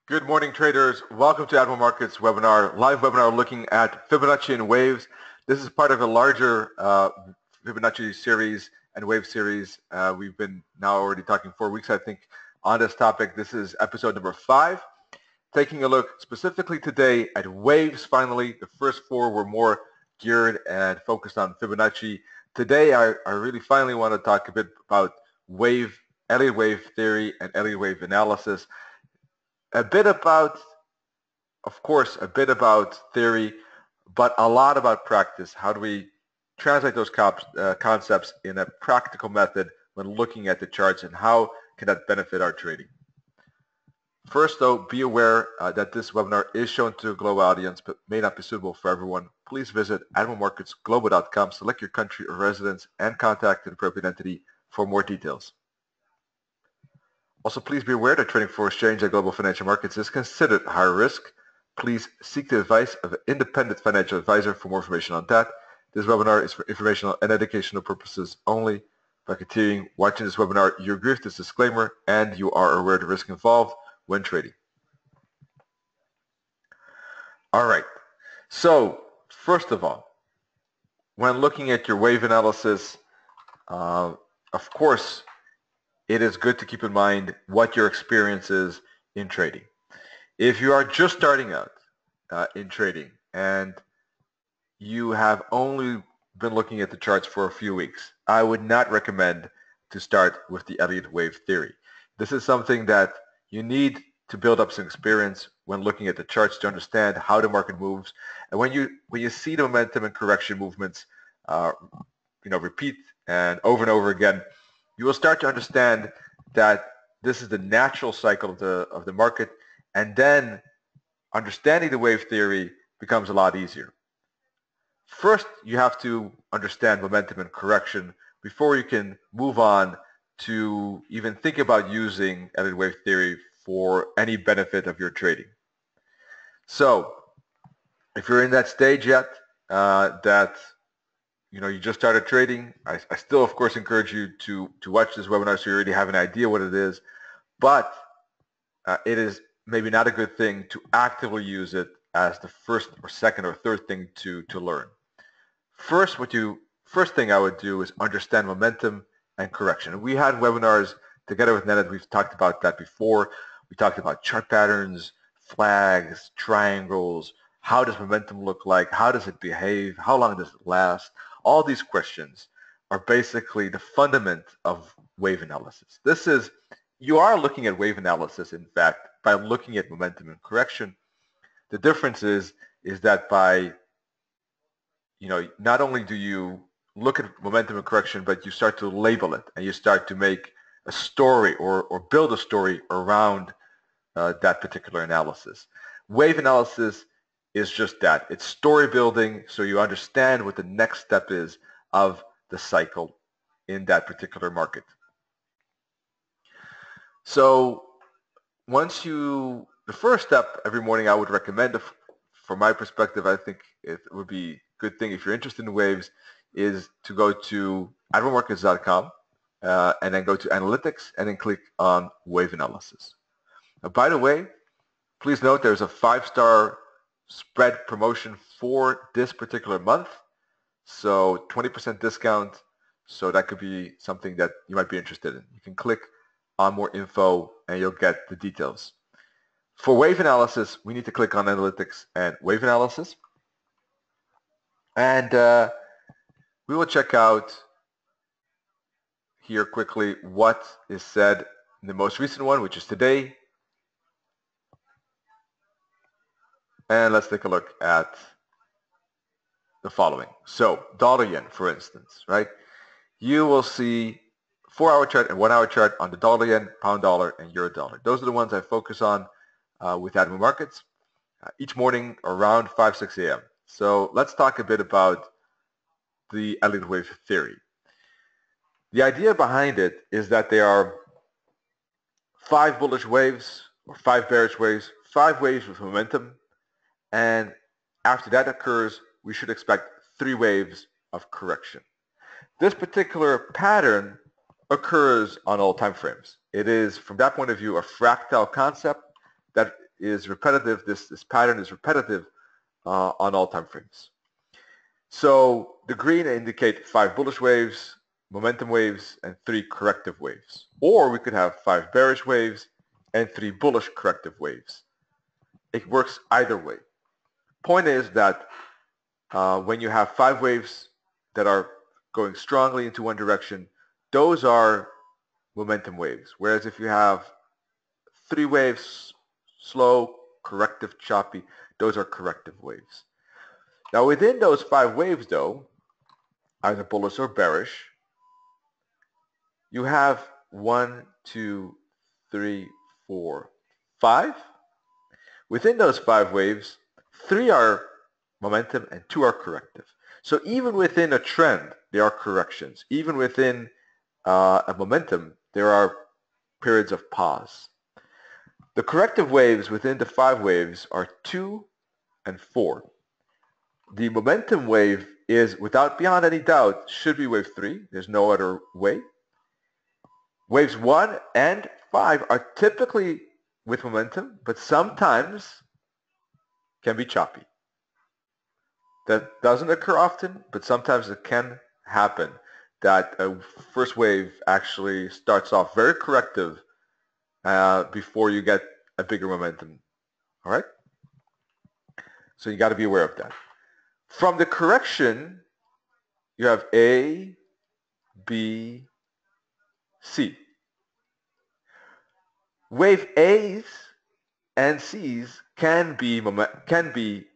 Good morning, traders. Welcome to Admiral Markets webinar, live webinar looking at Fibonacci and waves. This is part of a larger Fibonacci series and wave series. We've been now already talking 4 weeks, I think, on this topic. This is episode number 5. Taking a look specifically today at waves. Finally, the first 4 were more geared and focused on Fibonacci. Today, I really finally want to talk a bit about Elliott wave theory and Elliott wave analysis. A bit about, of course, a bit about theory, but a lot about practice. How do we translate those concepts in a practical method when looking at the charts, and how can that benefit our trading? First, though, be aware that this webinar is shown to a global audience but may not be suitable for everyone. Please visit admiralmarketsglobal.com, select your country or residence, and contact an appropriate entity for more details. Also, please be aware that trading for exchange at global financial markets is considered high risk. Please seek the advice of an independent financial advisor for more information on that. This webinar is for informational and educational purposes only. By continuing watching this webinar, you agree with this disclaimer and you are aware of the risk involved when trading. All right. So, first of all, when looking at your wave analysis, of course, it is good to keep in mind what your experience is in trading. If you are just starting out in trading and you have only been looking at the charts for a few weeks, I would not recommend to start with the Elliott wave theory. This is something that you need to build up some experience when looking at the charts to understand how the market moves. And when you see the momentum and correction movements repeat and over again, you will start to understand that this is the natural cycle of the market, and then understanding the wave theory becomes a lot easier. First, you have to understand momentum and correction before you can move on to even think about using Elliott wave theory for any benefit of your trading. So, if you're in that stage yet, that you just started trading, I still, of course, encourage you to watch this webinar so you already have an idea what it is, but it is maybe not a good thing to actively use it as the first or second or third thing to learn. First thing I would do is understand momentum and correction. We had webinars together with Ned. We've talked about that before. We talked about chart patterns, flags, triangles. How does momentum look like? How does it behave? How long does it last? All these questions are basically the fundament of wave analysis. You are looking at wave analysis, in fact, by looking at momentum and correction. The difference is that by, not only do you look at momentum and correction, but you start to label it and you start to make a story or build a story around that particular analysis. Wave analysis is just that. It's story building, so you understand what the next step is of the cycle in that particular market. So the first step every morning I would recommend, from my perspective, I think it would be a good thing if you're interested in waves, is to go to admiralmarkets.com and then go to analytics and then click on wave analysis. Now, by the way, please note there's a 5-star spread promotion for this particular month, so 20% discount, so that could be something that you might be interested in. You can click on more info and you'll get the details. For wave analysis, we need to click on analytics and wave analysis, and we will check out here quickly what is said in the most recent one, which is today. And let's take a look at the following. So dollar-yen, for instance, right? You will see 4-hour chart and 1-hour chart on the dollar-yen, pound-dollar, and euro-dollar. Those are the ones I focus on with Admiral Markets each morning around 5-6 a.m. So let's talk a bit about the Elliott wave theory. The idea behind it is that there are 5 bullish waves or 5 bearish waves, 5 waves with momentum, and after that occurs, we should expect 3 waves of correction. This particular pattern occurs on all time frames. It is, from that point of view, a fractal concept that is repetitive. This pattern is repetitive on all time frames. So the green indicate 5 bullish waves, momentum waves, and 3 corrective waves. Or we could have 5 bearish waves and 3 bullish corrective waves. It works either way. Point is that when you have 5 waves that are going strongly into one direction, those are momentum waves. Whereas if you have 3 waves, slow, corrective, choppy, those are corrective waves. Now within those 5 waves though, either bullish or bearish, you have 1, 2, 3, 4, 5. Within those 5 waves, 3 are momentum and 2 are corrective. So even within a trend, there are corrections. Even within a momentum, there are periods of pause. The corrective waves within the 5 waves are 2 and 4. The momentum wave is, without beyond any doubt, should be wave 3. There's no other way. Waves 1 and 5 are typically with momentum, but sometimes can be choppy. That doesn't occur often, but sometimes it can happen that a first wave actually starts off very corrective before you get a bigger momentum. All right? So you got to be aware of that. From the correction, you have A, B, C. Wave A's and C's can be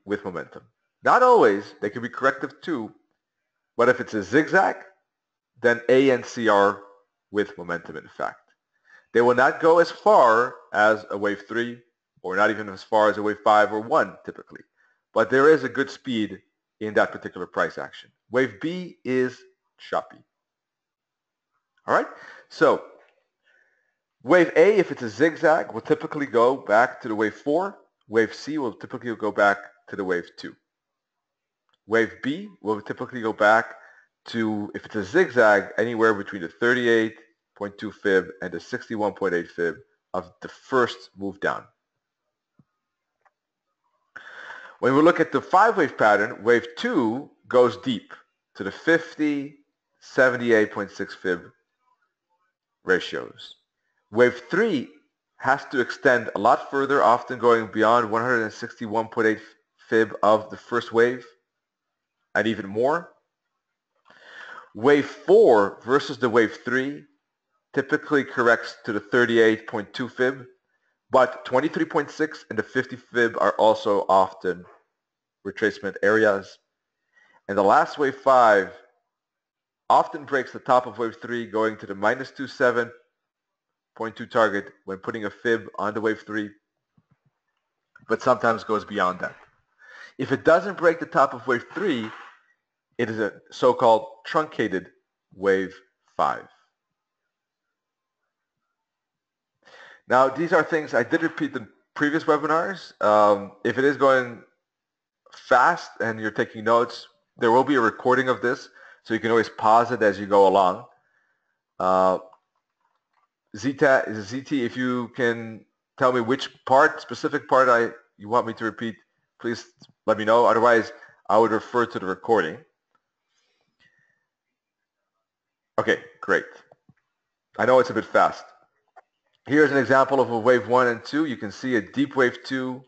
with momentum. Not always. They can be corrective too. But if it's a zigzag, then A and C are with momentum in fact. They will not go as far as a wave 3 or not even as far as a wave 5 or 1 typically. But there is a good speed in that particular price action. Wave B is choppy. All right? So wave A, if it's a zigzag, will typically go back to the wave 4. Wave C will typically go back to the wave 2. Wave B will typically go back to, if it's a zigzag, anywhere between the 38.2 fib and the 61.8 fib of the first move down. When we look at the 5-wave pattern, wave 2 goes deep to the 50, 78.6 fib ratios. Wave 3 has to extend a lot further, often going beyond 161.8 fib of the first wave and even more. Wave 4 versus the wave 3 typically corrects to the 38.2 fib, but 23.6 and the 50 fib are also often retracement areas. And the last wave 5 often breaks the top of wave 3 going to the minus 27.2 target when putting a fib on the wave 3, but sometimes goes beyond that. If it doesn't break the top of wave 3, it is a so-called truncated wave 5. Now, these are things I did repeat in previous webinars. If it is going fast and you're taking notes, there will be a recording of this, so you can always pause it as you go along. ZT, if you can tell me which specific part you want me to repeat, please let me know. Otherwise, I would refer to the recording. Okay, great. I know it's a bit fast. Here's an example of a wave 1 and 2. You can see a deep wave 2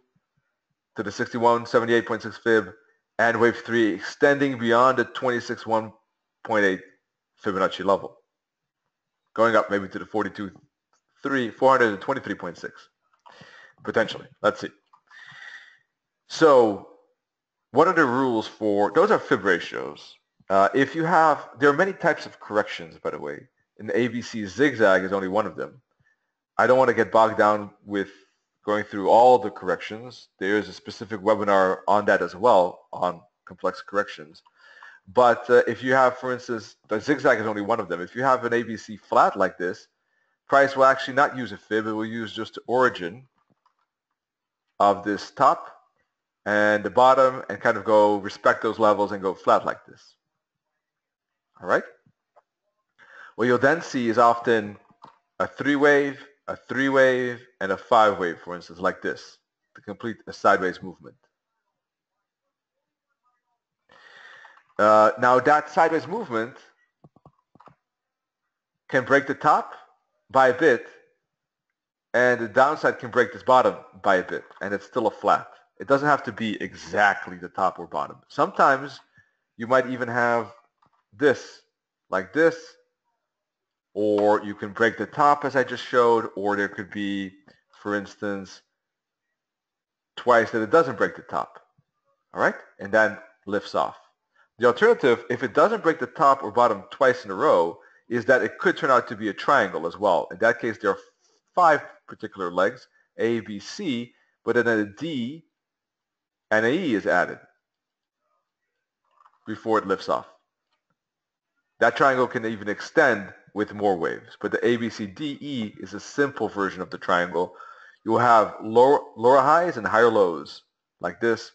to the 78.6 fib, and wave 3 extending beyond the 26.1.8 Fibonacci level, going up maybe to the 423.6 potentially. Let's see. So what are the rules for, those are fib ratios. If you have, there are many types of corrections, by the way. An ABC zigzag is only one of them. I don't want to get bogged down with going through all the corrections. There is a specific webinar on that as well, on complex corrections. But if you have, for instance, the zigzag is only one of them. If you have an ABC flat like this, price will actually not use a fib. It will use just the origin of this top and the bottom and kind of go respect those levels and go flat like this. All right? What you'll then see is often a 3-wave, a 3-wave, and a 5-wave, for instance, like this. to complete a sideways movement. Now that sideways movement can break the top by a bit, and the downside can break this bottom by a bit, and it's still a flat. It doesn't have to be exactly the top or bottom. Sometimes you might even have this, like this, or you can break the top as I just showed, or there could be, for instance, twice that it doesn't break the top, all right, and then lifts off. The alternative, if it doesn't break the top or bottom twice in a row, is that it could turn out to be a triangle as well. In that case, there are 5 particular legs, A, B, C, but then a D and a E is added before it lifts off. That triangle can even extend with more waves, but the A, B, C, D, E is a simple version of the triangle. You will have lower highs and higher lows, like this,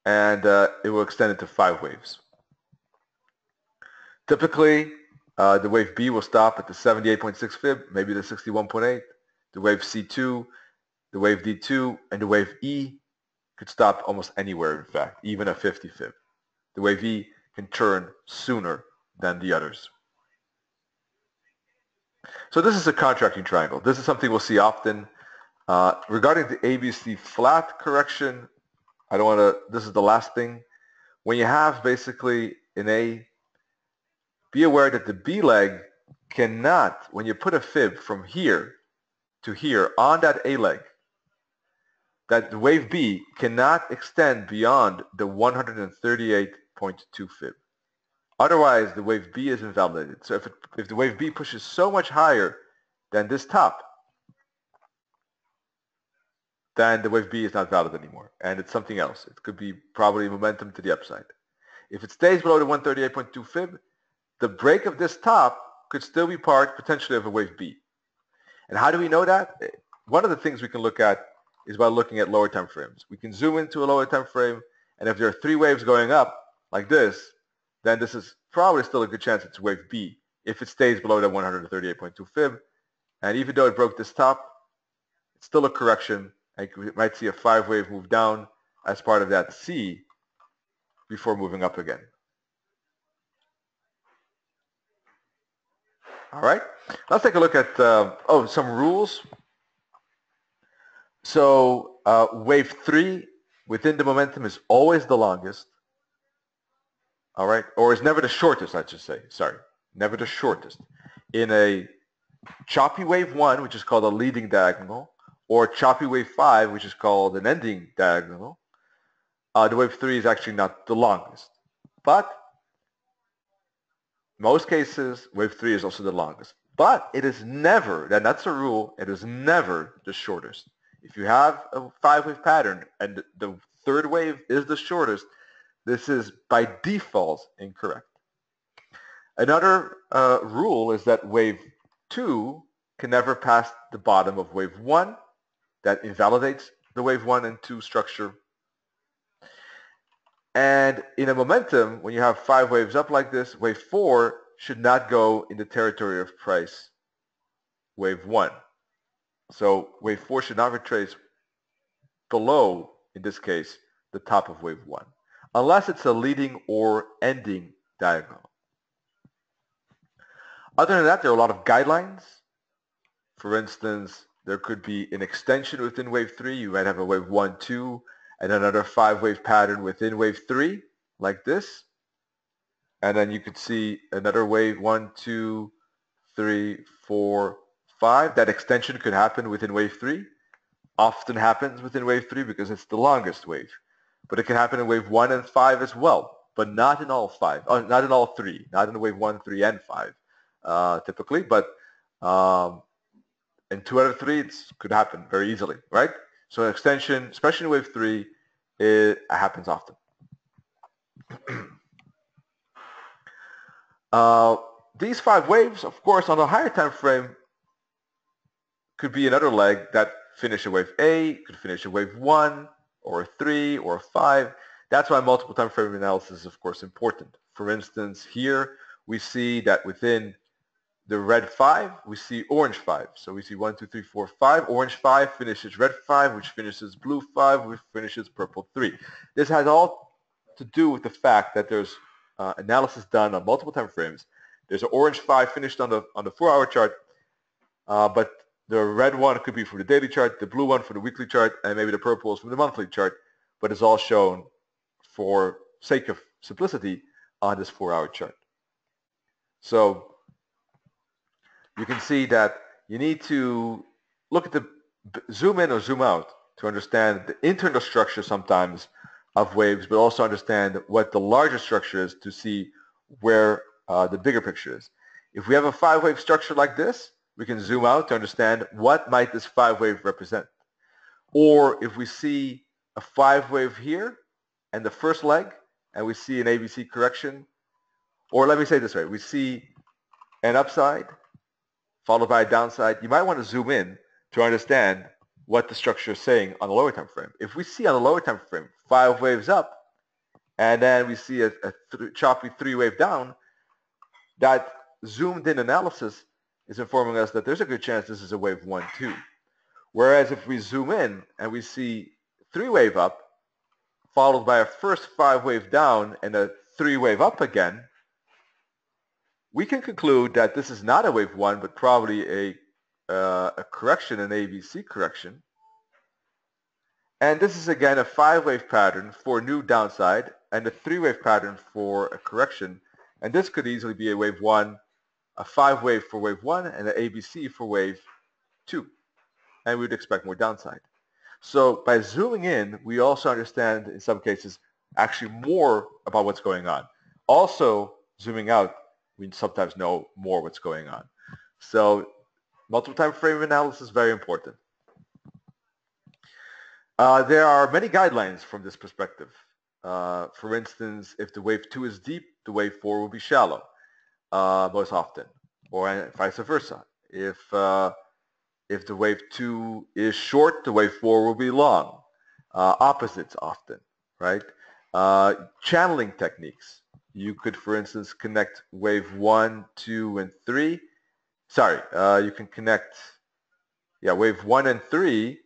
and it will extend into 5 waves. Typically, the wave B will stop at the 78.6 fib, maybe the 61.8, the wave C2, the wave D2, and the wave E could stop almost anywhere, in fact, even a 50 fib. The wave E can turn sooner than the others. So this is a contracting triangle. This is something we'll see often. Regarding the ABC flat correction, I don't want to, this is the last thing. When you have basically an A, be aware that the B leg cannot, when you put a fib from here to here on that A leg, that the wave B cannot extend beyond the 138.2 fib. Otherwise, the wave B is invalidated. So if the wave B pushes so much higher than this top, then the wave B is not valid anymore, and it's something else. It could be probably momentum to the upside. If it stays below the 138.2 fib, the break of this top could still be part potentially of a wave B. And how do we know that? One of the things we can look at is by looking at lower time frames. We can zoom into a lower time frame, and if there are 3 waves going up like this, then this is probably still a good chance it's wave B if it stays below the 138.2 fib. And even though it broke this top, it's still a correction. And you might see a 5-wave move down as part of that C before moving up again. All right, let's take a look at some rules. So wave 3 within the momentum is always the longest. All right, or is never the shortest, I should say. Sorry, never the shortest. In a choppy wave 1, which is called a leading diagonal, or choppy wave 5, which is called an ending diagonal, the wave 3 is actually not the longest. But in most cases, wave 3 is also the longest. But it is never, and that's a rule, it is never the shortest. If you have a 5-wave pattern and the 3rd wave is the shortest, this is by default incorrect. Another rule is that wave 2 can never pass the bottom of wave 1. That invalidates the wave 1 and 2 structure. And in a momentum, when you have 5 waves up like this, wave 4 should not go in the territory of price wave 1. So wave 4 should not retrace below, in this case, the top of wave 1, unless it's a leading or ending diagonal. Other than that, there are a lot of guidelines. For instance, there could be an extension within wave 3. You might have a wave 1, 2, and another 5-wave pattern within wave 3, like this. And then you could see another wave 1, 2, 3, 4, 5. That extension could happen within wave 3. Often happens within wave 3 because it's the longest wave. But it can happen in wave 1 and 5 as well, but not in all 5. Not in all 3. Not in wave 1, 3, and 5, typically. But in 2 out of 3, it could happen very easily, right? So an extension, especially in wave 3, it happens often. These 5 waves, of course, on a higher time frame, could be another leg that finish at wave A, could finish at wave 1, or 3, or 5. That's why multiple time frame analysis is, of course, important. For instance, here we see that within the red 5, we see orange 5. So we see 1, 2, 3, 4, 5. Orange 5 finishes red 5, which finishes blue 5, which finishes purple 3. This has all to do with the fact that there's analysis done on multiple time frames. There's an orange 5 finished on the 4-hour chart, but the red one could be for the daily chart, the blue one for the weekly chart, and maybe the purple is from the monthly chart, but it's all shown for sake of simplicity on this 4-hour chart. So you can see that you need to look at the zoom in or zoom out to understand the internal structure sometimes of waves, but also understand what the larger structure is to see where the bigger picture is. If we have a 5-wave structure like this, we can zoom out to understand what might this 5-wave represent. Or if we see a 5-wave here and the first leg, and we see an ABC correction, or let me say it this way, we see an upside followed by a downside, you might want to zoom in to understand what the structure is saying on the lower time frame. If we see on the lower time frame 5 waves up, and then we see a choppy 3-wave down, that zoomed in analysis is informing us that there's a good chance this is a wave 1, 2. Whereas if we zoom in and we see 3-wave up, followed by a first 5-wave down and a 3-wave up again, we can conclude that this is not a wave 1, but probably a correction, an ABC correction. And this is again a 5-wave pattern for a new downside and a 3-wave pattern for a correction. And this could easily be a wave 1, a 5-wave for wave 1, and an ABC for wave 2. And we'd expect more downside. So by zooming in, we also understand in some cases actually more about what's going on. Also, zooming out, we sometimes know more what's going on. So multiple time frame analysis is very important. There are many guidelines from this perspective. For instance, if the wave 2 is deep, the wave 4 will be shallow most often, or vice versa. If the wave 2 is short, the wave 4 will be long. Opposites often, right? Channeling techniques. You could, for instance, connect wave 1, 2, and 3. Sorry, you can connect wave 1 and 3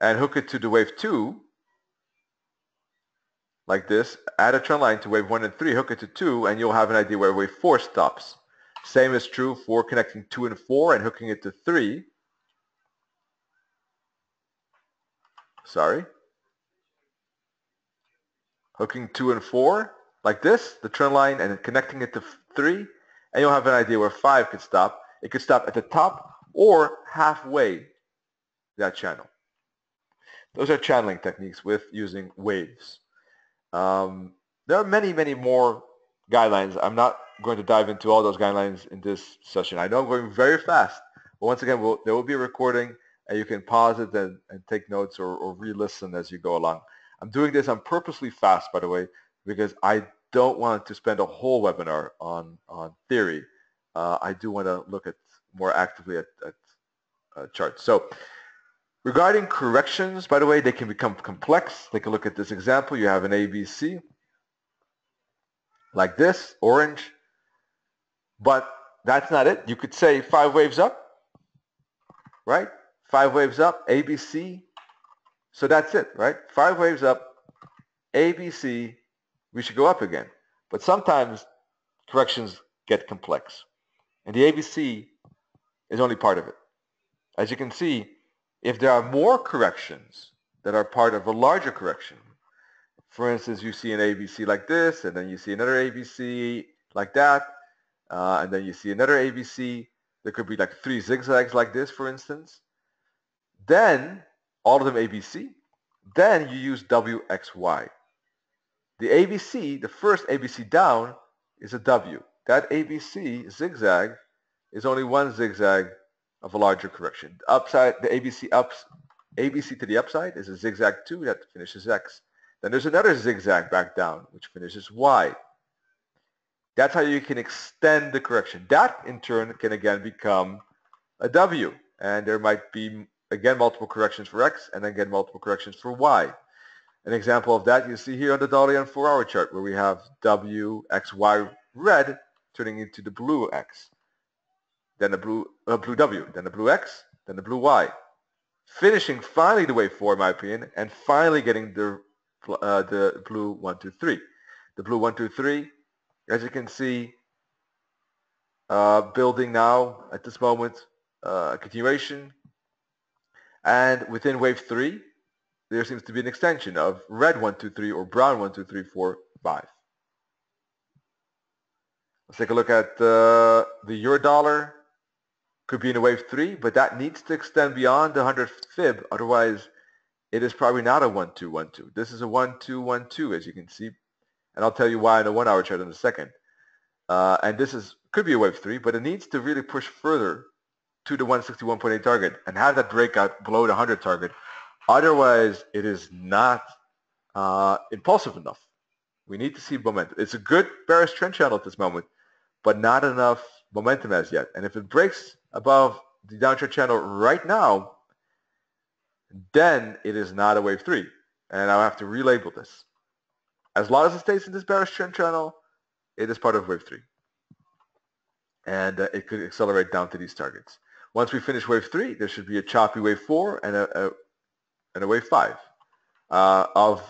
and hook it to the wave 2 like this. Add a trend line to wave 1 and 3, hook it to 2, and you'll have an idea where wave 4 stops. Same is true for connecting 2 and 4 and hooking it to 3. Sorry. Hooking 2 and 4 like this, the trend line, and connecting it to 3, and you'll have an idea where 5 could stop. It could stop at the top or halfway that channel. Those are channeling techniques with using waves. There are many, many more guidelines. I'm not going to dive into all those guidelines in this session. I know I'm going very fast, but once again, there will be a recording, and you can pause it and take notes or re-listen as you go along. I'm doing this on purposely fast, by the way, because I don't want to spend a whole webinar on theory. I do want to look at more actively at charts. So regarding corrections, by the way, they can become complex. Take a look at this example. You have an ABC like this, orange, but that's not it. You could say 5 waves up, right? 5 waves up, ABC. So that's it, right? 5 waves up, ABC, we should go up again. But sometimes corrections get complex. And the ABC is only part of it. As you can see, if there are more corrections that are part of a larger correction, for instance, you see an ABC like this, and then you see another ABC like that, and then you see another ABC. There could be like 3 zigzags like this, for instance. Then, all of them ABC, then you use WXY. The ABC, the first ABC down, is a W. That ABC zigzag is only one zigzag of a larger correction. The upside, the ABC to the upside is a zigzag 2 that finishes X. Then there's another zigzag back down, which finishes Y. That's how you can extend the correction. That, in turn, can again become a W. And there might be, again, multiple corrections for X, and again, multiple corrections for Y. An example of that you see here on the dollar and 4-hour chart, where we have WXY red turning into the blue X. then a blue W, then a blue X, then a blue Y. Finishing finally the wave 4, in my opinion, and finally getting the blue 1, 2, 3. The blue 1, 2, 3, as you can see, building now at this moment, continuation. And within wave 3, there seems to be an extension of red 1, 2, 3 or brown 1, 2, 3, 4, 5. Let's take a look at the euro dollar. Could be in a wave 3, but that needs to extend beyond the 100 fib. Otherwise, it is probably not a 1, 2, 1, 2. This is a 1, 2, 1, 2, as you can see. And I'll tell you why in a 1-hour chart in a second. And this could be a wave 3, but it needs to really push further to the 161.8 target and have that breakout below the 100 target. Otherwise, it is not impulsive enough. We need to see momentum. It's a good bearish trend channel at this moment, but not enough momentum as yet. And if it breaks above the downtrend channel right now, then it is not a wave 3. And I'll have to relabel this. As long as it stays in this bearish trend channel, it is part of wave 3. And it could accelerate down to these targets. Once we finish wave 3, there should be a choppy wave 4 and a wave 5 of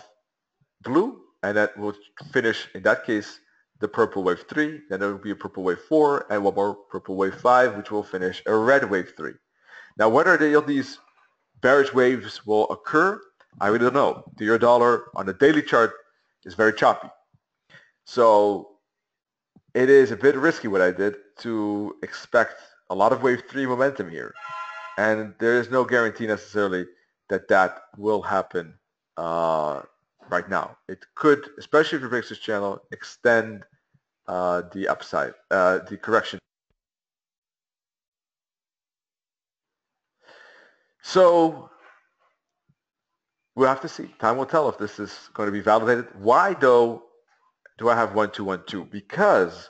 blue, and that will finish, in that case, the purple wave 3, then there will be a purple wave 4, and one more purple wave 5, which will finish a red wave 3. Now, whether these bearish waves will occur, I really don't know. The euro dollar on the daily chart is very choppy. So it is a bit risky what I did to expect a lot of wave 3 momentum here. And there is no guarantee necessarily that that will happen right now. It could, especially if it breaks this channel, extend the upside, the correction. So we'll have to see. Time will tell if this is going to be validated. Why, though, do I have 1, 2, 1, 2? Because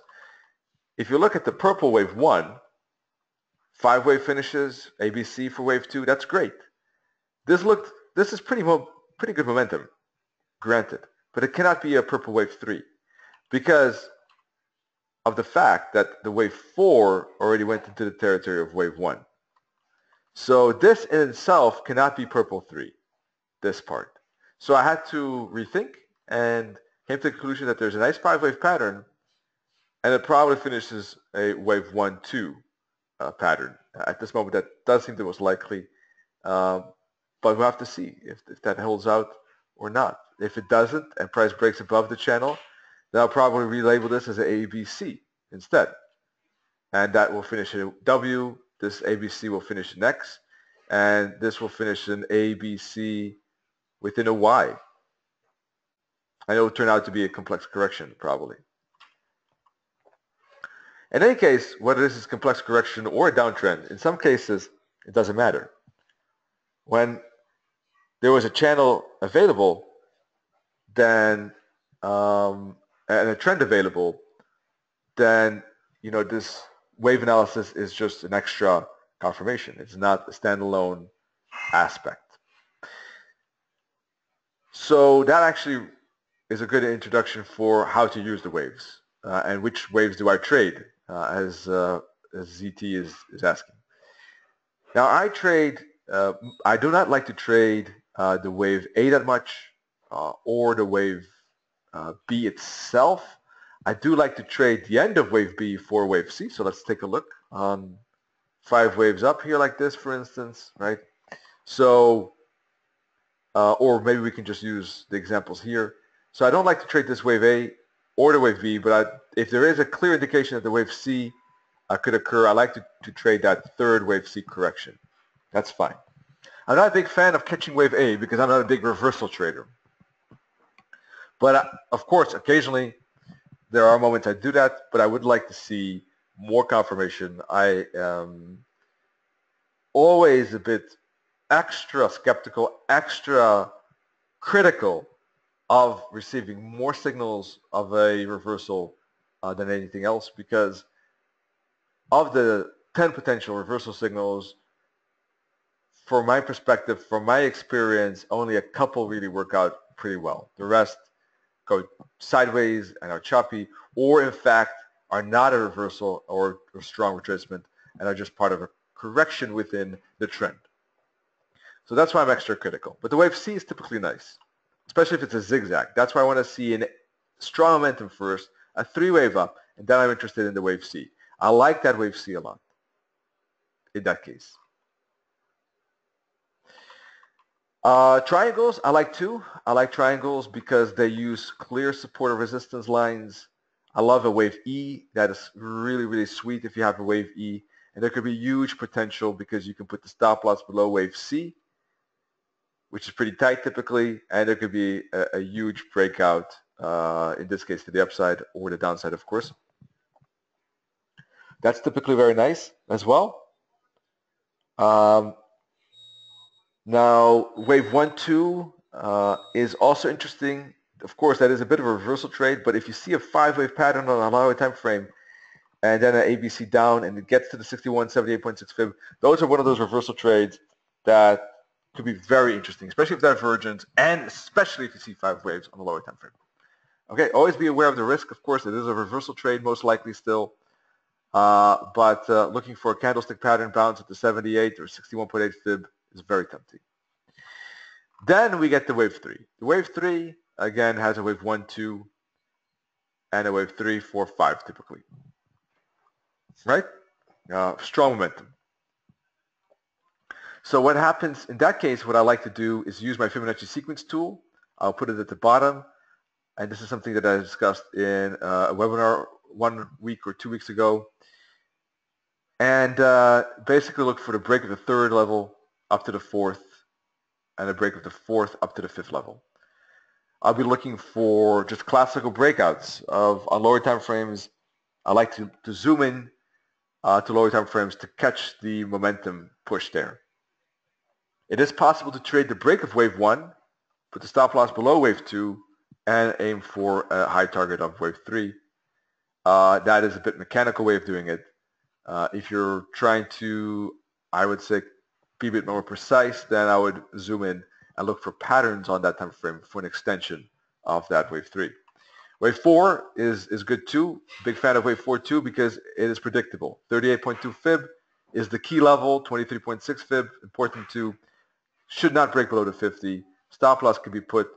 if you look at the purple wave 1, 5 wave finishes, ABC for wave 2, that's great. This is pretty good momentum, granted, but it cannot be a purple wave 3 because of the fact that the wave 4 already went into the territory of wave 1. So this in itself cannot be purple 3, this part. So I had to rethink and came to the conclusion that there's a nice 5-wave pattern, and it probably finishes a wave 1, 2 pattern. At this moment, that does seem the most likely, but we'll have to see if that holds out or not. If it doesn't and price breaks above the channel, then I'll probably relabel this as an ABC instead. And that will finish in a W. This ABC will finish in X. And this will finish in ABC within a Y. And it will turn out to be a complex correction, probably. In any case, whether this is complex correction or a downtrend, in some cases, it doesn't matter. When there was a channel available, then and a trend available, then this wave analysis is just an extra confirmation. It's not a standalone aspect. So that actually is a good introduction for how to use the waves and which waves do I trade, as ZT is asking. Now I trade. I do not like to trade the wave A that much or the wave B itself. I do like to trade the end of wave B for wave C. So let's take a look on 5 waves up here like this, for instance, right? So, or maybe we can just use the examples here. So I don't like to trade this wave A or the wave B, but if there is a clear indication that the wave C could occur, I like to trade that third wave C correction. That's fine. I'm not a big fan of catching wave A because I'm not a big reversal trader. But of course, occasionally there are moments I do that, but I would like to see more confirmation. I am always a bit extra skeptical, extra critical of receiving more signals of a reversal than anything else, because of the 10 potential reversal signals, from my perspective, from my experience, only a couple really work out pretty well. The rest go sideways and are choppy, or in fact are not a reversal or a strong retracement. and are just part of a correction within the trend. So that's why I'm extra critical. But the wave C is typically nice, especially if it's a zigzag. That's why I want to see a strong momentum first, a 3-wave up, and then I'm interested in the wave C. I like that wave C a lot in that case. Triangles, I like too. I like triangles because they use clear support or resistance lines. I love a wave E. That is really, really sweet if you have a wave E. And there could be huge potential because you can put the stop loss below wave C, which is pretty tight typically, and there could be a huge breakout, in this case to the upside or the downside, of course. That's typically very nice as well. Now, wave 1, 2 is also interesting. Of course, that is a bit of a reversal trade, but if you see a 5-wave pattern on a lower time frame and then an ABC down and it gets to the 61, 78.6 fib, those are one of those reversal trades that could be very interesting, especially if divergent and especially if you see 5 waves on the lower time frame. Okay, always be aware of the risk. Of course, it is a reversal trade, most likely still. But looking for a candlestick pattern bounce at the 78 or 61.8 fib is very tempting. Then we get the wave 3. The wave 3, again, has a wave 1, 2, and a wave 3, 4, 5 typically. Right? Strong momentum. So what happens in that case, what I like to do is use my Fibonacci sequence tool. I'll put it at the bottom. And this is something that I discussed in a webinar 1 week or 2 weeks ago. And basically look for the break of the 3rd level up to the 4th, and a break of the 4th up to the 5th level. I'll be looking for just classical breakouts on lower time frames. I like to zoom in to lower time frames to catch the momentum push there. It is possible to trade the break of wave 1, put the stop loss below wave 2, and aim for a high target of wave 3. That is a bit mechanical way of doing it. If you're trying to, I would say, be a bit more precise, then I would zoom in and look for patterns on that time frame for an extension of that wave 3. Wave 4 is good too. Big fan of wave 4 too because it is predictable. 38.2 fib is the key level, 23.6 fib, important too. Should not break below the 50. Stop loss could be put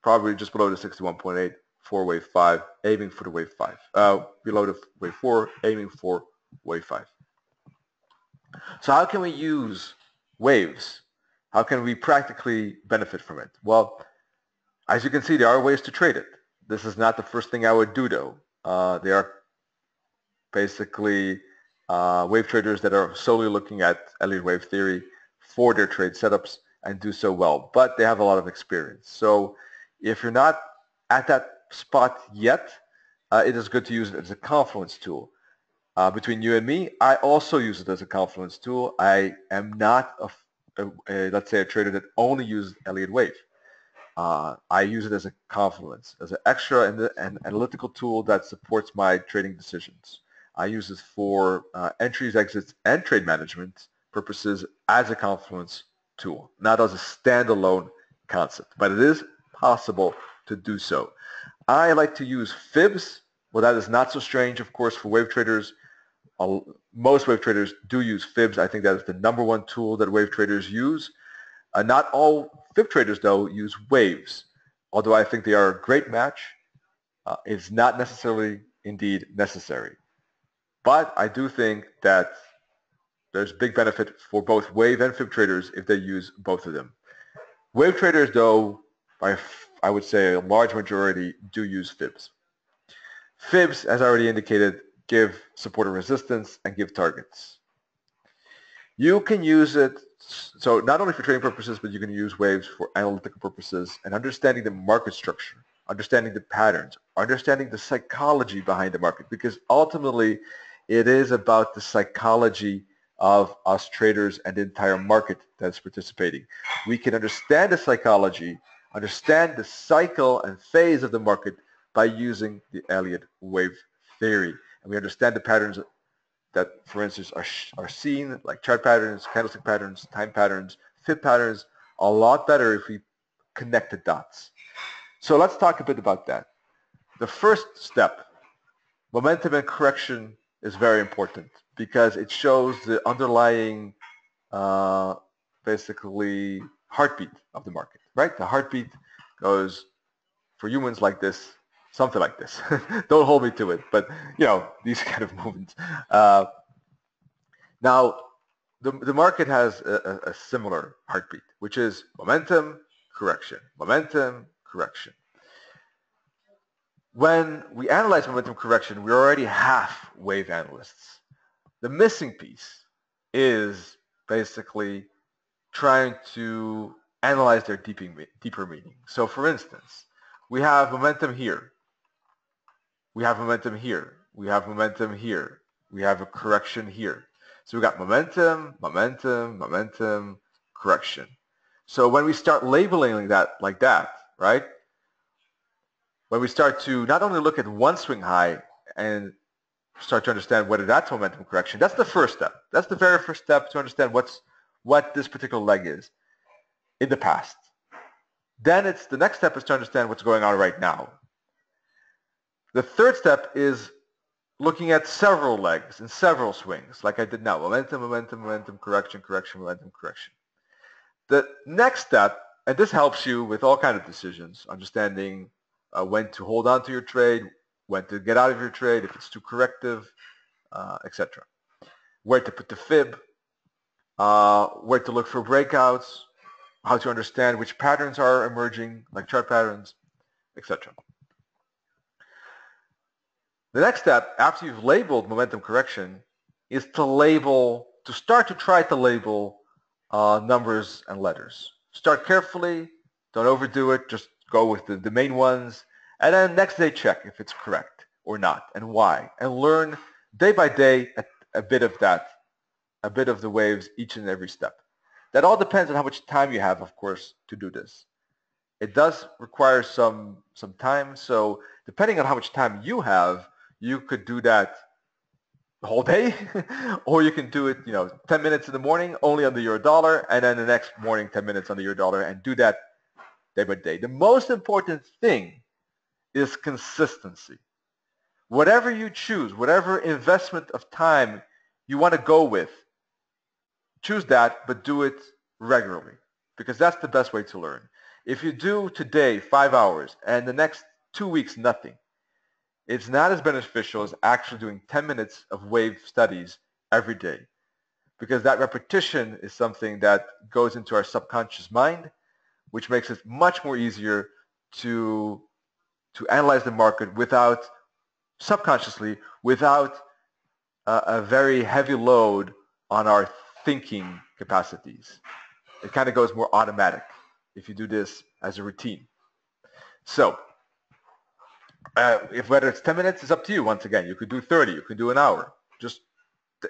probably just below the 61.8 for wave 5, aiming for the wave 5. Below the wave 4, aiming for wave 5. So how can we use waves? How can we practically benefit from it? Well, as you can see, there are ways to trade it. This is not the first thing I would do though. There are basically wave traders that are solely looking at Elliott wave theory for their trade setups and do so well, but they have a lot of experience. So if you're not at that spot yet, it is good to use it as a confluence tool. Between you and me, I also use it as a confluence tool. I am not let's say a trader that only uses Elliott wave. I use it as a confluence, as an extra and analytical tool that supports my trading decisions. I use it for entries, exits, and trade management purposes as a confluence tool, not as a standalone concept, but it is possible to do so. I like to use fibs. Well, that is not so strange, of course, for wave traders. Most wave traders do use fibs. I think that is the #1 tool that wave traders use. Not all fib traders, though, use waves. Although I think they are a great match, it's not necessarily indeed necessary. But I do think that there's big benefit for both wave and fib traders if they use both of them. Wave traders, though, I would say a large majority do use fibs. Fibs, as I already indicated, give support and resistance and give targets. You can use it, so not only for trading purposes, but you can use waves for analytical purposes and understanding the market structure, understanding the patterns, understanding the psychology behind the market, because ultimately it is about the psychology of us traders and the entire market that's participating. We can understand the psychology, understand the cycle and phase of the market by using the Elliott wave theory. And we understand the patterns that, for instance, are seen, like chart patterns, candlestick patterns, time patterns, fib patterns, a lot better if we connect the dots. So let's talk a bit about that. The first step, momentum and correction, is very important because it shows the underlying basically heartbeat of the market, right? The heartbeat goes for humans like this, something like this. Don't hold me to it, but these kind of movements. Now, the market has a similar heartbeat, which is momentum, correction, momentum, correction. When we analyze momentum correction, we're already half wave analysts. The missing piece is basically trying to analyze their deeper meaning. So for instance, we have momentum here. We have momentum here. We have momentum here. We have a correction here. So we got momentum, momentum, momentum, correction. So when we start labeling that like that, right? When we start to not only look at one swing high and start to understand whether that's momentum correction, that's the first step. That's the very first step to understand what this particular leg is in the past. Then the next step is to understand what's going on right now. The third step is looking at several legs and several swings, like I did now. Momentum, momentum, momentum, correction, correction, momentum, correction. The next step, and this helps you with all kinds of decisions, understanding when to hold on to your trade, when to get out of your trade, if it's too corrective, etc. Where to put the fib, where to look for breakouts, how to understand which patterns are emerging, like chart patterns, etc. The next step, after you've labeled momentum correction, is to start to try to label numbers and letters. Start carefully, don't overdo it, just go with the main ones, and then next day check if it's correct or not, and why, and learn day by day a bit of that, a bit of the waves each and every step. That all depends on how much time you have, of course, to do this. It does require some time, so depending on how much time you have, you could do that the whole day, or you can do it, 10 minutes in the morning only on the euro dollar, and then the next morning 10 minutes on the euro dollar, and do that day by day. The most important thing is consistency. Whatever you choose, whatever investment of time you want to go with, choose that, but do it regularly, because that's the best way to learn. If you do today 5 hours and the next 2 weeks nothing, it's not as beneficial as actually doing 10 minutes of wave studies every day, because that repetition is something that goes into our subconscious mind, which makes it much more easier to analyze the market subconsciously, without a very heavy load on our thinking capacities. It kind of goes more automatic if you do this as a routine. So, whether it's 10 minutes, it's up to you. Once again, you could do 30, you could do an hour. Just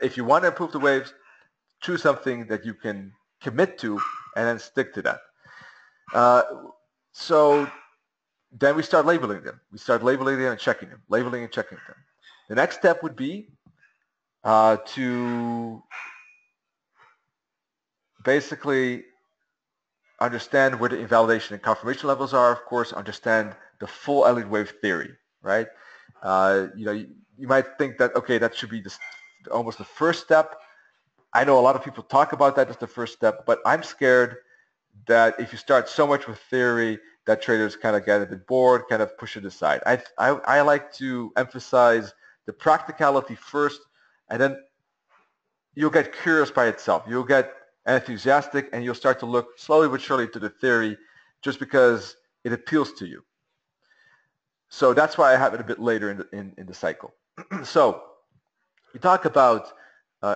if you want to improve the waves, choose something that you can commit to and then stick to that. So then we start labeling them. We start labeling them and checking them, labeling and checking them. The next step would be to basically understand where the invalidation and confirmation levels are, of course, understand the full Elliott wave theory, right? You might think that, okay, that should be almost the first step. I know a lot of people talk about that as the first step, but I'm scared that if you start so much with theory, that traders kind of get a bit bored, kind of push it aside. I like to emphasize the practicality first, and then you'll get curious by itself. You'll get enthusiastic, and you'll start to look slowly but surely to the theory just because it appeals to you. So that's why I have it a bit later in the cycle. So you talk about,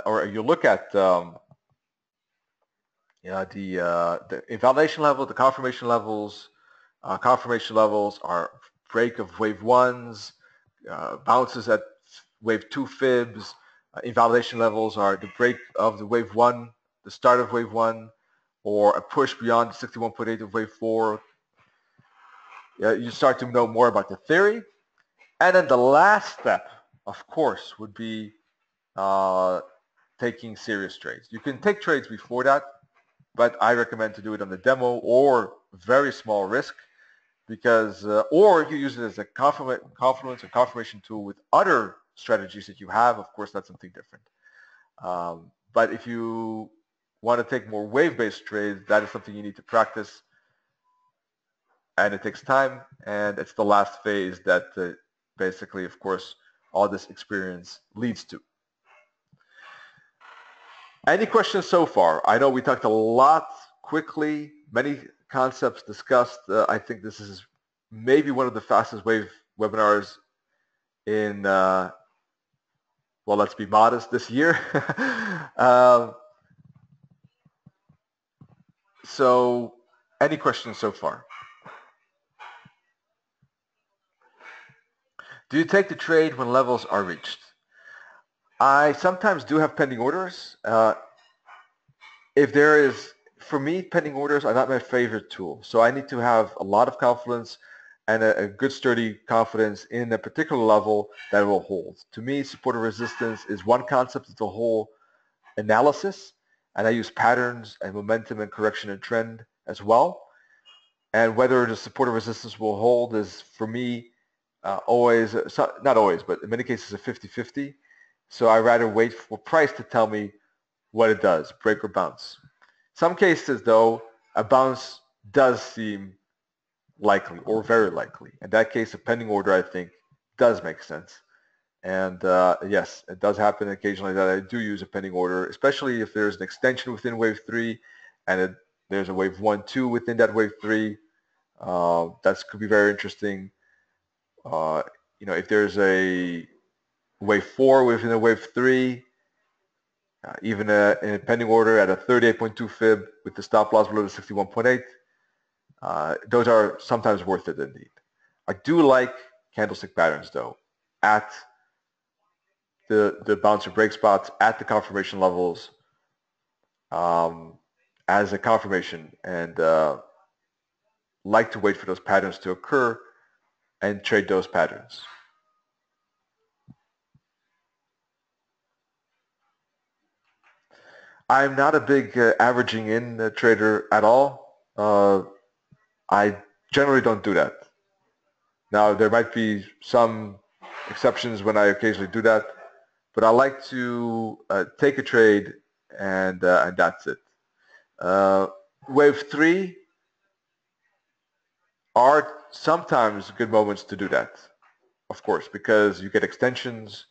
or you look at the invalidation level, the confirmation levels. Confirmation levels are break of wave ones, bounces at wave 2 fibs. Invalidation levels are the break of the wave 1, the start of wave 1, or a push beyond the 61.8 of wave 4. You start to know more about the theory. And then the last step, of course, would be taking serious trades. You can take trades before that, but I recommend to do it on the demo or very small risk, because or you use it as a confluence or confirmation tool with other strategies that you have. Of course, that's something different. But if you want to take more wave-based trades, that is something you need to practice, and it takes time, and it's the last phase that basically, of course, all this experience leads to. Any questions so far? I know we talked a lot quickly, many concepts discussed. I think this is maybe one of the fastest wave webinars in, well, let's be modest, this year. So any questions so far? Do you take the trade when levels are reached? I sometimes do have pending orders. If there is, for me, pending orders are not my favorite tool. So I need to have a lot of confidence and a good sturdy confidence in a particular level that will hold. To me, support and resistance is one concept of the whole analysis, and I use patterns and momentum and correction and trend as well. And whether the support or resistance will hold is, for me, always, not always, but in many cases a 50-50. So I rather wait for price to tell me what it does, break or bounce. Some cases, though, a bounce does seem likely or very likely. In that case, a pending order, I think, does make sense. And yes, it does happen occasionally that I do use a pending order, especially if there's an extension within wave 3 and there's a wave 1, 2 within that wave 3. That could be very interesting. If there's a wave 4 within a wave 3, even in a pending order at a 38.2 fib with the stop loss below the 61.8, those are sometimes worth it indeed. I do like candlestick patterns though, at the bounce or break spots, at the confirmation levels, as a confirmation, and like to wait for those patterns to occur and trade those patterns. I'm not a big averaging in trader at all. I generally don't do that. Now, there might be some exceptions when I occasionally do that, but I like to take a trade and that's it. Wave 3 are sometimes good moments to do that, of course, because you get extensions.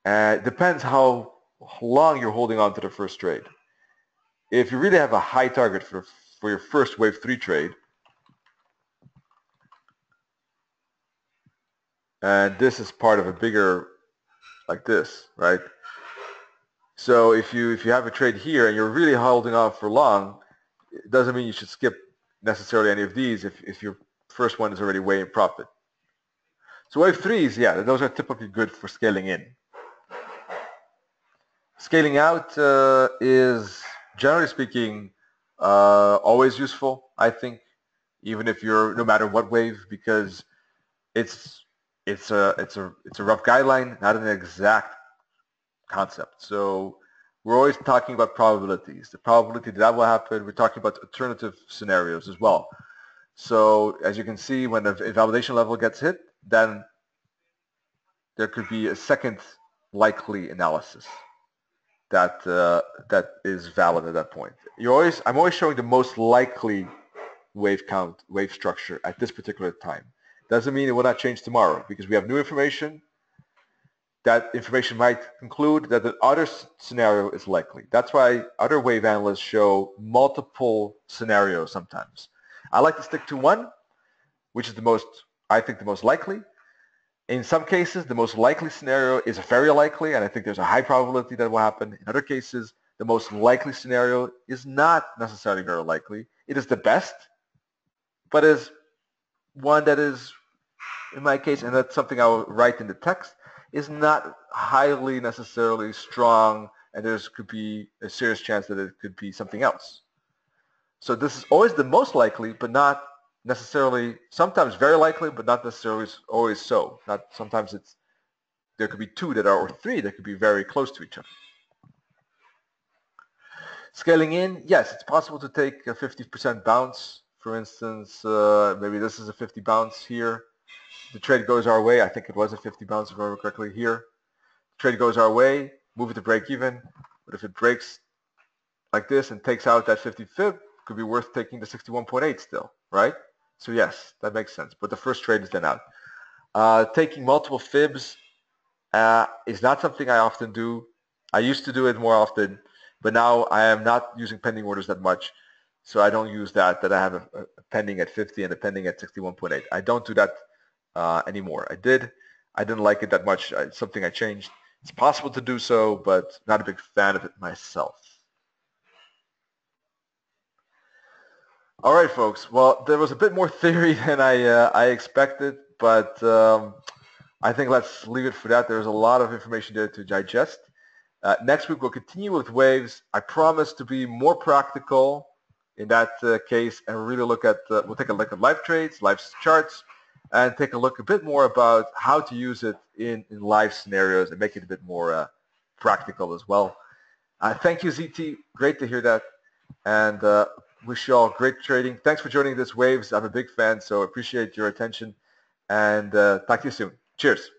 It depends how long you're holding on to the first trade. If you really have a high target for your first wave 3 trade, and this is part of a bigger, like this, right? So if you have a trade here and you're really holding on for long, it doesn't mean you should skip necessarily any of these if your first one is already way in profit. So wave 3s, yeah, those are typically good for scaling in. Scaling out is, generally speaking, always useful, I think, even if you're, no matter what wave, because it's a rough guideline, not an exact concept. So we're always talking about probabilities. The probability that will happen, we're talking about alternative scenarios as well. So as you can see, when the validation level gets hit, then there could be a second likely analysis that that is valid at that point. I'm always showing the most likely wave count, wave structure at this particular time. Doesn't mean it will not change tomorrow because we have new information. That information might conclude that the other scenario is likely. That's why other wave analysts show multiple scenarios sometimes. I like to stick to one, which is I think the most likely. In some cases, the most likely scenario is very likely, and I think there's a high probability that will happen. In other cases, the most likely scenario is not necessarily very likely. It is the best, but is one that is, in my case, and that's something I will write in the text, is not highly necessarily strong, and there could be a serious chance that it could be something else. So this is always the most likely, but not necessarily, sometimes very likely, but not necessarily always so. Sometimes there could be two that are, or three that could be very close to each other. Scaling in, yes, it's possible to take a 50% bounce. For instance, maybe this is a 50 bounce here. The trade goes our way. I think it was a 50 bounce if I remember correctly here. Trade goes our way, move it to break even. But if it breaks like this and takes out that 50 fib, it could be worth taking the 61.8 still, right? So yes, that makes sense. But the first trade is then out. Taking multiple fibs is not something I often do. I used to do it more often, but now I am not using pending orders that much. So I don't use that I have a pending at 50 and a pending at 61.8. I don't do that anymore. I didn't like it that much. It's something I changed. It's possible to do so, but not a big fan of it myself. All right, folks. Well, there was a bit more theory than I expected, but I think let's leave it for that. There's a lot of information there to digest. Next week, we'll continue with waves. I promise to be more practical in that case and really look at, we'll take a look at live trades, live charts, and take a look a bit more about how to use it in live scenarios and make it a bit more practical as well. Thank you, ZT. Great to hear that. And wish you all great trading. Thanks for joining this Waves. I'm a big fan, so appreciate your attention. And talk to you soon. Cheers.